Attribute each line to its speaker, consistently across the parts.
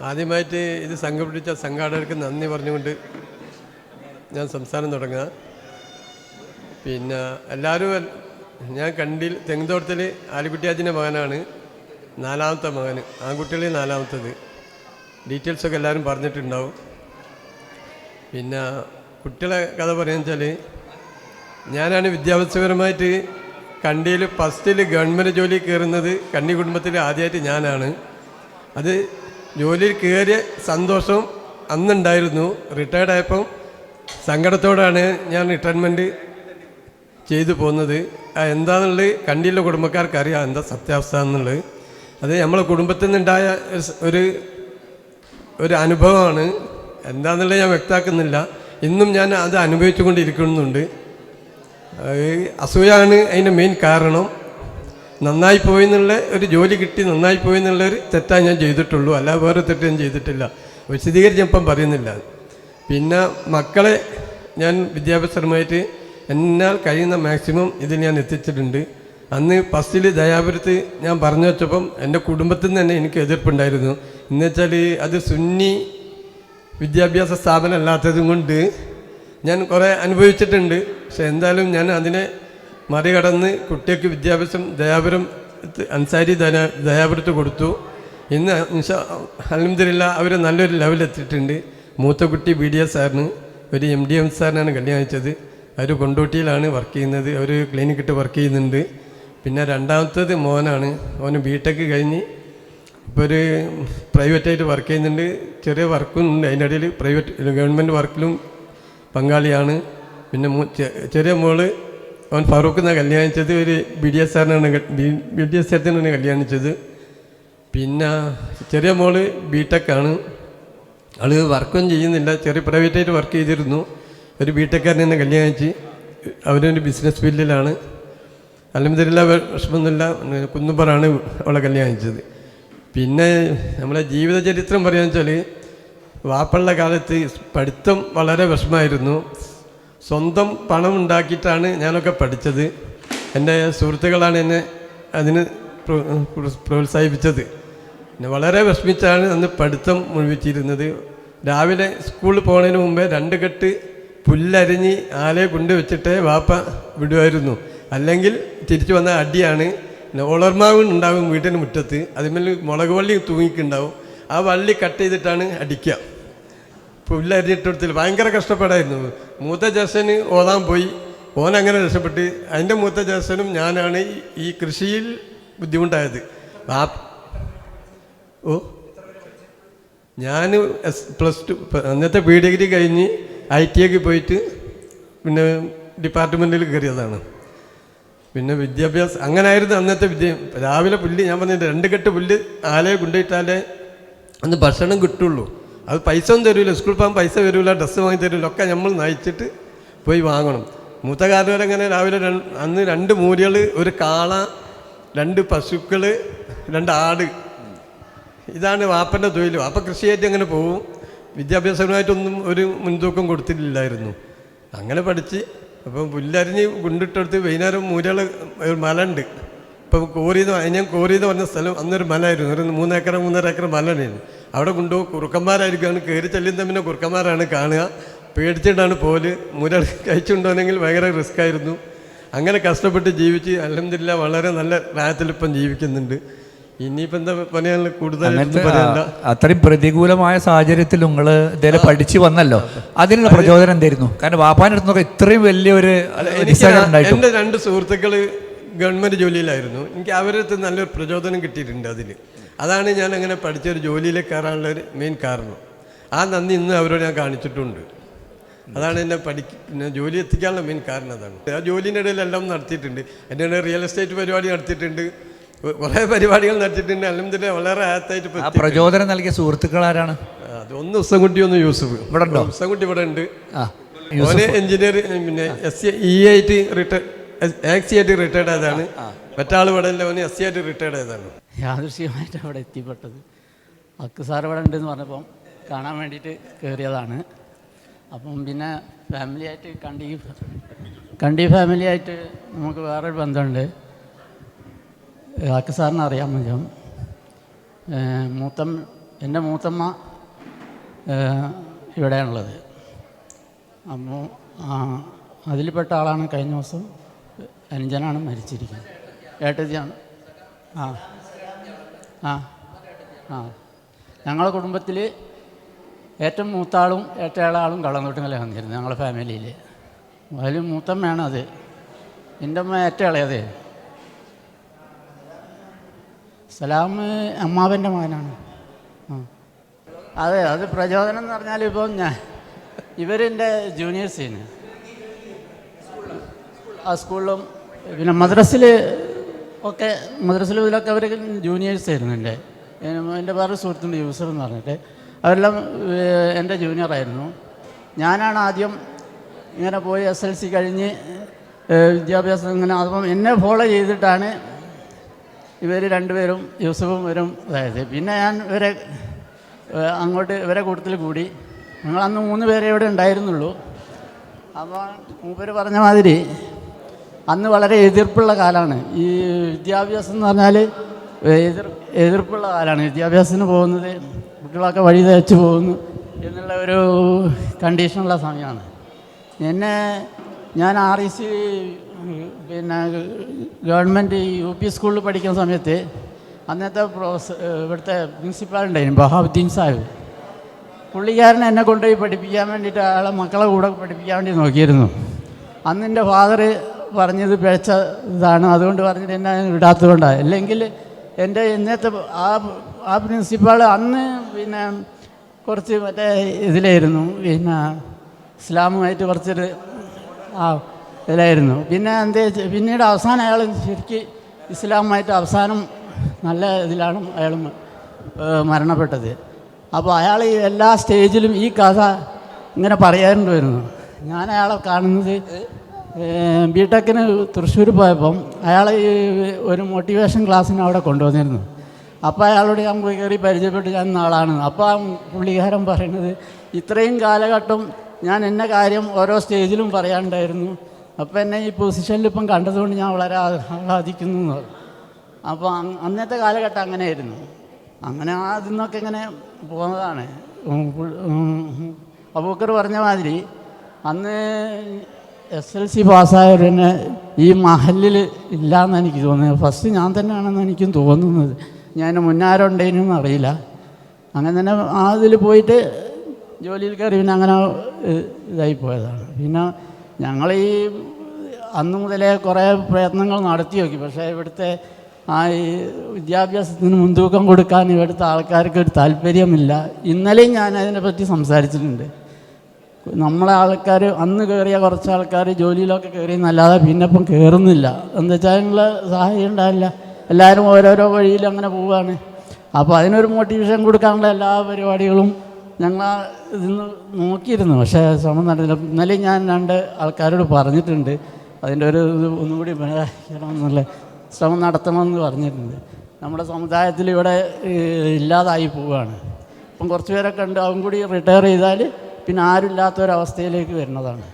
Speaker 1: ആദ്യമായിട്ട് ഇത് സംഘടിപ്പിച്ച സംഘാടകർക്ക് നന്ദി പറഞ്ഞുകൊണ്ട് ഞാൻ സംസാരം തുടങ്ങുക. പിന്നെ എല്ലാവരും ഞാൻ കണ്ടിൽ തെങ്ങുതോട്ടത്തിൽ ആലിക്കുട്ടിയാച്ചിൻ്റെ മകനാണ്, 4ാമത്തെ മകൻ, ആൺകുട്ടികളിൽ 4ാമത്തത്. ഡീറ്റെയിൽസൊക്കെ എല്ലാവരും പറഞ്ഞിട്ടുണ്ടാവും. പിന്നെ കുട്ടികളെ കഥ പറയുകയെന്ന് വെച്ചാൽ, ഞാനാണ് വിദ്യാഭ്യാസപരമായിട്ട് കണ്ടിയിൽ ഫസ്റ്റിൽ ഗവൺമെൻറ് ജോലി കയറുന്നത്. കണ്ണി കുടുംബത്തിൽ ആദ്യമായിട്ട് ഞാനാണ്. അത് ജോലിയിൽ കയറിയ സന്തോഷം അന്നുണ്ടായിരുന്നു. റിട്ടയർഡായപ്പം സങ്കടത്തോടാണ് ഞാൻ റിട്ടയർമെൻറ്റ് ചെയ്തു പോകുന്നത്. എന്താണെന്നുള്ളത് കണ്ടിയിലെ കുടുംബക്കാർക്ക് അറിയാം, എന്താ സത്യാവസ്ഥ എന്നുള്ളത്. അത് നമ്മളെ കുടുംബത്തിൽ നിന്നുണ്ടായ ഒരു അനുഭവമാണ്. എന്താണെന്നുള്ളത് ഞാൻ വ്യക്തമാക്കുന്നില്ല. ഇന്നും ഞാൻ അത് അനുഭവിച്ചു കൊണ്ടിരിക്കുന്നുണ്ട്. അസൂയാണ് അതിൻ്റെ മെയിൻ കാരണം. നന്നായി പോയി എന്നുള്ള ഒരു ജോലി കിട്ടി, നന്നായി പോയി എന്നുള്ളൊരു തെറ്റായി ഞാൻ ചെയ്തിട്ടുള്ളൂ, അല്ല വേറെ തെറ്റ് ഞാൻ ചെയ്തിട്ടില്ല. വിശദീകരിച്ചപ്പം പറയുന്നില്ല. പിന്നെ മക്കളെ ഞാൻ വിദ്യാഭ്യാസപരമായിട്ട് എന്നാൽ കഴിയുന്ന മാക്സിമം ഇതിൽ ഞാൻ എത്തിച്ചിട്ടുണ്ട്. അന്ന് ഫസ്റ്റിൽ ദയാപുരത്ത് ഞാൻ പറഞ്ഞു വെച്ചപ്പം എൻ്റെ കുടുംബത്തിൽ നിന്ന് തന്നെ എനിക്ക് എതിർപ്പുണ്ടായിരുന്നു. എന്നുവെച്ചാൽ അത് സുന്നി വിദ്യാഭ്യാസ സ്ഥാപനം അല്ലാത്തതും കൊണ്ട് ഞാൻ കുറേ അനുഭവിച്ചിട്ടുണ്ട്. പക്ഷെ എന്തായാലും ഞാൻ അതിനെ മറികടന്ന് കുട്ടികൾക്ക് വിദ്യാഭ്യാസം ദയാപുരം അൻസാരി ദയാപുരത്ത് കൊടുത്തു. ഇന്ന് അൽഹംദുലില്ലാ അവർ നല്ലൊരു ലെവലെത്തിയിട്ടുണ്ട്. മൂത്ത കുട്ടി BDS സാറിന്, ഒരു MDM സാറിനാണ് കല്യാണം കഴിച്ചത്. അവർ കൊണ്ടോട്ടിയിലാണ് വർക്ക് ചെയ്യുന്നത്. അവർ ക്ലിനിക്കിട്ട് വർക്ക് ചെയ്യുന്നുണ്ട്. പിന്നെ രണ്ടാമത്തത് മോനാണ്. മോന് BTech കഴിഞ്ഞ് ഇപ്പോൾ ഒരു പ്രൈവറ്റായിട്ട് വർക്ക് ചെയ്യുന്നുണ്ട്. ചെറിയ വർക്കും ഉണ്ട്, അതിൻ്റെ ഇടയിൽ പ്രൈവറ്റ് ഗവൺമെൻറ് വർക്കിലും പങ്കാളിയാണ്. പിന്നെ ചെറിയ മോള് അവൻ ഫറൂഖ് എന്നാണ് കല്യാണിച്ചത്. ഒരു BDS സാറിനാണ് BDS സാറിനാണ് കല്യാണിച്ചത്. പിന്നെ ചെറിയ മോള് BTech ആണ്. അവൾ വർക്കൊന്നും ചെയ്യുന്നില്ല, ചെറിയ പ്രൈവറ്റായിട്ട് വർക്ക് ചെയ്തിരുന്നു. ഒരു BTech-കാരനെ തന്നെ കല്യാണിച്ച് അവരൊരു ബിസിനസ് ഫീൽഡിലാണ്. അൽഹംദുലില്ലാ വിഷമമൊന്നുമില്ല. കുന്നുമ്പറാണ് അവളെ കല്യാണിച്ചത്. പിന്നെ നമ്മളെ ജീവിത ചരിത്രം പറയാന്ന് വെച്ചാൽ, വാപ്പുള്ള കാലത്ത് പഠിത്തം വളരെ വിഷമമായിരുന്നു. സ്വന്തം പണം ഉണ്ടാക്കിയിട്ടാണ് ഞാനൊക്കെ പഠിച്ചത്. എൻ്റെ സുഹൃത്തുക്കളാണ് എന്നെ അതിന് പ്രോത്സാഹിപ്പിച്ചത്. പിന്നെ വളരെ വിഷമിച്ചാണ് അന്ന് പഠിത്തം മുഴുവിച്ചിരുന്നത്. രാവിലെ സ്കൂളിൽ പോകുന്നതിന് മുമ്പേ 2 കെട്ട് പുല്ലരിഞ്ഞ് ആലയെ കൊണ്ടുവച്ചിട്ടേ വാപ്പ വിടുമായിരുന്നു. അല്ലെങ്കിൽ തിരിച്ചു വന്ന അടിയാണ്. ഒളർമാവ് ഉണ്ടാകും വീട്ടിന് മുറ്റത്ത്, അതിന്മേൽ മുളക് വള്ളി തൂങ്ങിക്കുണ്ടാവും. ആ വള്ളി കട്ട് ചെയ്തിട്ടാണ് അടിക്കുക. പുല്ലരിഞ്ഞിട്ടെടുത്തില്ല. ഭയങ്കര കഷ്ടപ്പാടായിരുന്നു. മൂത്ത ജ്യേഷ്ഠന് ഓതാൻ പോയി, ഓനങ്ങനെ രക്ഷപ്പെട്ട്. അതിൻ്റെ മൂത്ത ജ്യേഷ്ഠനും ഞാനാണ് ഈ കൃഷിയിൽ ബുദ്ധിമുട്ടായത്. ഞാൻ +2 അന്നത്തെ PhD കഴിഞ്ഞ് ITക്ക് പോയിട്ട് പിന്നെ ഡിപ്പാർട്ട്മെൻറ്റിൽ കയറിയതാണ്. പിന്നെ വിദ്യാഭ്യാസം അങ്ങനെ ആയിരുന്നു അന്നത്തെ രാവിലെ പുല്ല്, ഞാൻ പറഞ്ഞിട്ട് 2 കെട്ട് പുല്ല് ആലയെ കൊണ്ടുപോയിട്ടാലേ അന്ന് ഭക്ഷണം കിട്ടുള്ളൂ. അത് പൈസ ഒന്നും തരില്ല, സ്കൂളിൽ പോകാൻ പൈസ വരില്ല, ഡ്രസ്സ് വാങ്ങി തരില്ല, ഒക്കെ നമ്മൾ നയിച്ചിട്ട് പോയി വാങ്ങണം. മൂത്ത കാരണവരങ്ങനെ രാവിലെ അന്ന് 2 മൂരികൾ, ഒരു കാള, 2 പശുക്കൾ, 2 ആട്. ഇതാണ് വാപ്പൻ്റെ തൊഴിൽ. വാപ്പ കൃഷിയായിട്ട് അങ്ങനെ പോകും. വിദ്യാഭ്യാസപരമായിട്ടൊന്നും ഒരു മുൻതൂക്കം കൊടുത്തിട്ടില്ലായിരുന്നു. അങ്ങനെ പഠിച്ച് അപ്പം പുല്ലരിഞ്ഞ് കൊണ്ടിട്ടെടുത്ത് വൈകുന്നേരം മൂരികൾ ഒരു മല ഉണ്ട്. ഇപ്പം ഞാൻ കോറിയെന്ന് പറഞ്ഞ സ്ഥലം അന്നൊരു മലയായിരുന്നു. ഒരു 3 ഏക്കർ 3.5 ഏക്കർ മലയായിരുന്നു. അവിടെ കൊണ്ടുപോകും. കുറുക്കന്മാരായിരിക്കും കയറി ചെല്ലുന്ന, പിന്നെ കുറുക്കന്മാരാണ് കാണുക. പേടിച്ചിട്ടാണ് പോല്. മുരൾ കഴിച്ചുകൊണ്ടുവന്നെങ്കിൽ ഭയങ്കര റിസ്ക് ആയിരുന്നു. അങ്ങനെ കഷ്ടപ്പെട്ട് ജീവിച്ച് അൽഹംദുലില്ലാ വളരെ നല്ല പ്രായത്തിലിപ്പം ജീവിക്കുന്നുണ്ട്. ഇനിയിപ്പോൾ എന്താ പറയാനുള്ള കൂടുതൽ പറയാനില്ല.
Speaker 2: അത്രയും പ്രതികൂലമായ സാഹചര്യത്തിൽ നിങ്ങൾ ഇതേലെ പഠിച്ചു വന്നല്ലോ, അതിനുള്ള പ്രചോദനം എന്തായിരുന്നു? കാരണം വാപ്പാൻ്റെ അടുത്തൊക്കെ ഇത്രയും വലിയൊരു
Speaker 1: എൻ്റെ 2 സുഹൃത്തുക്കൾ ഗവൺമെൻറ് ജോലിയിലായിരുന്നു. എനിക്ക് അവരുടെ അടുത്ത് നല്ലൊരു പ്രചോദനം കിട്ടിയിട്ടുണ്ട്. അതാണ് ഞാൻ അങ്ങനെ പഠിച്ചൊരു ജോലിയിലേക്ക് കയറാനുള്ള ഒരു മെയിൻ കാരണം. ആ നന്ദി ഇന്ന് അവരോട് ഞാൻ കാണിച്ചിട്ടുണ്ട്. അതാണ് എന്നെ പിന്നെ ജോലി എത്തിക്കാനുള്ള മെയിൻ കാരണം. അതാണ്. ആ ജോലിൻ്റെ ഇടയിലെല്ലാം നടത്തിയിട്ടുണ്ട്. എൻ്റെ ഇടയിൽ റിയൽ എസ്റ്റേറ്റ് പരിപാടി നടത്തിയിട്ടുണ്ട്, കുറേ പരിപാടികൾ നടത്തിയിട്ടുണ്ട്. അൽഹംദുലില്ലാ വളരെ ആയത്തായിട്ട്.
Speaker 2: പ്രചോദനം നൽകിയ സുഹൃത്തുക്കൾ ആരാണ്?
Speaker 1: അത് ഒന്ന് ഉസ്സൻകുട്ടി, ഒന്ന് യൂസുഫ്. ഇവിടെ ഉണ്ടോ? ഉസ്സൻകുട്ടി ഇവിടെ ഉണ്ട്. ഓന് എഞ്ചിനീയർ, പിന്നെ SE ആയിട്ട് റിട്ടയർഡ് ആയതാണ്. മറ്റാൾ ഇവിടെ ഇല്ല, ഓന് SE ആയിട്ട് റിട്ടയർഡ് ആയതാണ്.
Speaker 3: യാദൃശ്യമായിട്ട് അവിടെ എത്തിപ്പെട്ടത്. അക്ക് സാർ ഇവിടെ ഉണ്ടെന്ന് പറഞ്ഞപ്പം കാണാൻ വേണ്ടിയിട്ട് കയറിയതാണ്. അപ്പം പിന്നെ ഫാമിലിയായിട്ട് കണ്ടി ഫാമിലിയായിട്ട് നമുക്ക് വേറൊരു ബന്ധമുണ്ട്. അക്ക് സാറിന് അറിയാൻ പറ്റും. മൂത്ത എൻ്റെ മൂത്തമ്മ ഇവിടെയാണുള്ളത്. അപ്പോൾ അതിൽപ്പെട്ട ആളാണ് കഴിഞ്ഞ ദിവസം അനുജനാണ് മരിച്ചിരിക്കുന്നത്. ഏട്ടത്തിയാണ്. ആ ആ ആ ഞങ്ങളുടെ കുടുംബത്തിൽ ഏറ്റവും മൂത്താളും ഏറ്റവും കള്ളംതൊട്ടുകളെ വന്നിരുന്നത് ഞങ്ങളുടെ ഫാമിലിയിൽ. അതിൽ മൂത്തമ്മയാണ് അത്. എൻ്റെ അമ്മ ഏറ്റവും ഇളയത്. സലാം അമ്മാവൻ്റെ മകനാണ്. അതെ, അത് പ്രചോദനം എന്ന് പറഞ്ഞാൽ ഇപ്പം ഇവരെൻ്റെ ജൂനിയേഴ്സിന് ആ സ്കൂളിലും പിന്നെ മദ്രസിൽ ഇതിലൊക്കെ അവർ ജൂനിയേഴ്സ് ആയിരുന്നു. എൻ്റെ വേറെ സുഹൃത്തുണ്ട് യൂസർ എന്ന് പറഞ്ഞിട്ട്, അവരെല്ലാം എൻ്റെ ജൂനിയറായിരുന്നു. ഞാനാണ് ആദ്യം ഇങ്ങനെ പോയി SLC കഴിഞ്ഞ് വിദ്യാഭ്യാസം ഇങ്ങനെ, അപ്പം എന്നെ ഫോളോ ചെയ്തിട്ടാണ് ഇവർ രണ്ടുപേരും യൂസഫും ഇവരും അതായത്. പിന്നെ ഞാൻ ഇവരെ കൂട്ടത്തിൽ കൂടി. ഞങ്ങളന്ന് 3 പേരെ ഇവിടെ ഉണ്ടായിരുന്നുള്ളൂ. അപ്പോൾ മൂപ്പര് പറഞ്ഞ മാതിരി അന്ന് വളരെ എതിർപ്പുള്ള കാലമാണ് ഈ വിദ്യാഭ്യാസം എന്ന് പറഞ്ഞാൽ. എതിർപ്പുള്ള കാലമാണ് വിദ്യാഭ്യാസത്തിന് പോകുന്നത്. കുട്ടികളൊക്കെ വഴി തയ്ച്ച് പോകുന്നു എന്നുള്ള ഒരു കണ്ടീഷനുള്ള സമയമാണ്. ഞാൻ REC പിന്നെ ഗവൺമെൻറ് UP സ്കൂളിൽ പഠിക്കുന്ന സമയത്ത് അന്നത്തെ ഇവിടുത്തെ പ്രിൻസിപ്പാൾ ഉണ്ടായിരുന്നു ബഹാവുദ്ദീൻ സാഹിബ്. പുള്ളിക്കാരൻ എന്നെ കൊണ്ടുപോയി പഠിപ്പിക്കാൻ വേണ്ടിയിട്ട് അയാളെ മക്കളെ കൂടെ പഠിപ്പിക്കാൻ വേണ്ടി നോക്കിയിരുന്നു. അന്ന് എൻ്റെ ഫാദർ പറഞ്ഞത് പിഴച്ച ഇതാണ്, അതുകൊണ്ട് പറഞ്ഞിട്ട് എന്നെ വിടാത്തത് കൊണ്ടാണ്. അല്ലെങ്കിൽ എൻ്റെ ഇന്നത്തെ ആ പ്രിൻസിപ്പാൾ അന്ന് പിന്നെ കുറച്ച് മറ്റേ ഇതിലായിരുന്നു, പിന്നെ ഇസ്ലാമുമായിട്ട് കുറച്ചൊരു ഇതിലായിരുന്നു. പിന്നെ പിന്നീട് അവസാനം അയാൾ ശരിക്കും ഇസ്ലാമുമായിട്ട് അവസാനം നല്ല ഇതിലാണ് അയാൾ മരണപ്പെട്ടത്. അപ്പോൾ അയാൾ എല്ലാ സ്റ്റേജിലും ഈ കഥ ഇങ്ങനെ പറയാറുണ്ട് വരുന്നു. ഞാൻ അയാളെ കാണുന്നത് BTechന് തൃശ്ശൂർ പോയപ്പം അയാൾ ഒരു മോട്ടിവേഷൻ ക്ലാസ്സിന് അവിടെ കൊണ്ടുവന്നിരുന്നു. അപ്പോൾ അയാളോട് ഞാൻ പോയി കയറി പരിചയപ്പെട്ട് ഞാൻ ആളാണ്. അപ്പോൾ ആ പുള്ളിക്കാരൻ പറയുന്നത് ഇത്രയും കാലഘട്ടം ഞാൻ എന്ന കാര്യം ഓരോ സ്റ്റേജിലും പറയാനുണ്ടായിരുന്നു. അപ്പോൾ എന്നെ ഈ പൊസിഷനിൽ ഇപ്പം കണ്ടതുകൊണ്ട് ഞാൻ വളരെ ആഹ്ലാദിക്കുന്നു എന്ന് പറഞ്ഞു. അപ്പോൾ അന്നത്തെ കാലഘട്ടം അങ്ങനെയായിരുന്നു. അങ്ങനെ അതിൽ നിന്നൊക്കെ ഇങ്ങനെ പോകുന്നതാണ്. അബൂബക്കർ പറഞ്ഞ മാതിരി അന്ന് SLC പാസ്സായവരെന്നെ ഈ മഹലിൽ ഇല്ലയെന്ന് എനിക്ക് തോന്നുന്നത്. ഫസ്റ്റ് ഞാൻ തന്നെയാണെന്ന് എനിക്കും തോന്നുന്നത്. ഞാൻ മുന്നാരുണ്ടെന്നും അറിയില്ല. അങ്ങനെ തന്നെ അതിൽ പോയിട്ട് ജോലിയിൽ കയറി പിന്നെ അങ്ങനെ ഇതായിപ്പോയതാണ്. പിന്നെ ഞങ്ങൾ ഈ അന്ന് മുതലേ കുറേ പ്രയത്നങ്ങൾ നടത്തി നോക്കി. പക്ഷേ ഇവിടുത്തെ ഈ വിദ്യാഭ്യാസത്തിന് മുൻതൂക്കം കൊടുക്കാൻ ഇവിടുത്തെ ആൾക്കാർക്ക് ഒരു താല്പര്യമില്ല. ഇന്നലെയും ഞാൻ അതിനെപ്പറ്റി സംസാരിച്ചിട്ടുണ്ട്. നമ്മളെ ആൾക്കാർ അന്ന് കയറിയ കുറച്ച് ആൾക്കാർ ജോലിയിലൊക്കെ കയറിയെന്നല്ലാതെ പിന്നെ ഇപ്പം കയറുന്നില്ല. എന്താ വെച്ചാൽ അതിനുള്ള സഹായം ഉണ്ടാവില്ല. എല്ലാവരും ഓരോരോ വഴിയിൽ അങ്ങനെ പോവുകയാണ്. അപ്പോൾ അതിനൊരു മോട്ടിവേഷൻ കൊടുക്കാനുള്ള എല്ലാ പരിപാടികളും ഞങ്ങൾ ഇതിന്ന് നോക്കിയിരുന്നു. പക്ഷേ ശ്രമം നടന്നില്ല. ഇന്നലെ ഞാൻ 2 ആൾക്കാരോട് പറഞ്ഞിട്ടുണ്ട് അതിൻ്റെ ഒരു ഇത് ഒന്നുകൂടി എന്നുള്ള ശ്രമം നടത്തണമെന്ന് പറഞ്ഞിട്ടുണ്ട്. നമ്മുടെ സമുദായത്തിൽ ഇവിടെ ഇല്ലാതായി പോവുകയാണ്. ഇപ്പം കുറച്ച് പേരൊക്കെ ഉണ്ട്. അവൻ കൂടി റിട്ടയർ ചെയ്താൽ പിന്നെ ആരുമില്ലാത്തൊരവസ്ഥയിലേക്ക് വരുന്നതാണ്.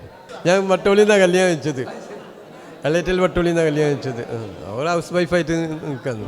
Speaker 1: ഞാൻ വട്ടോളിയിൽ നിന്നാണ് കല്യാണം വെച്ചത്. കല്ലേറ്റൽ വട്ടോളിയിൽ നിന്നാണ് കല്യാണം വെച്ചത്. അവർ ഹൗസ് വൈഫായിട്ട് നിൽക്കുന്നു.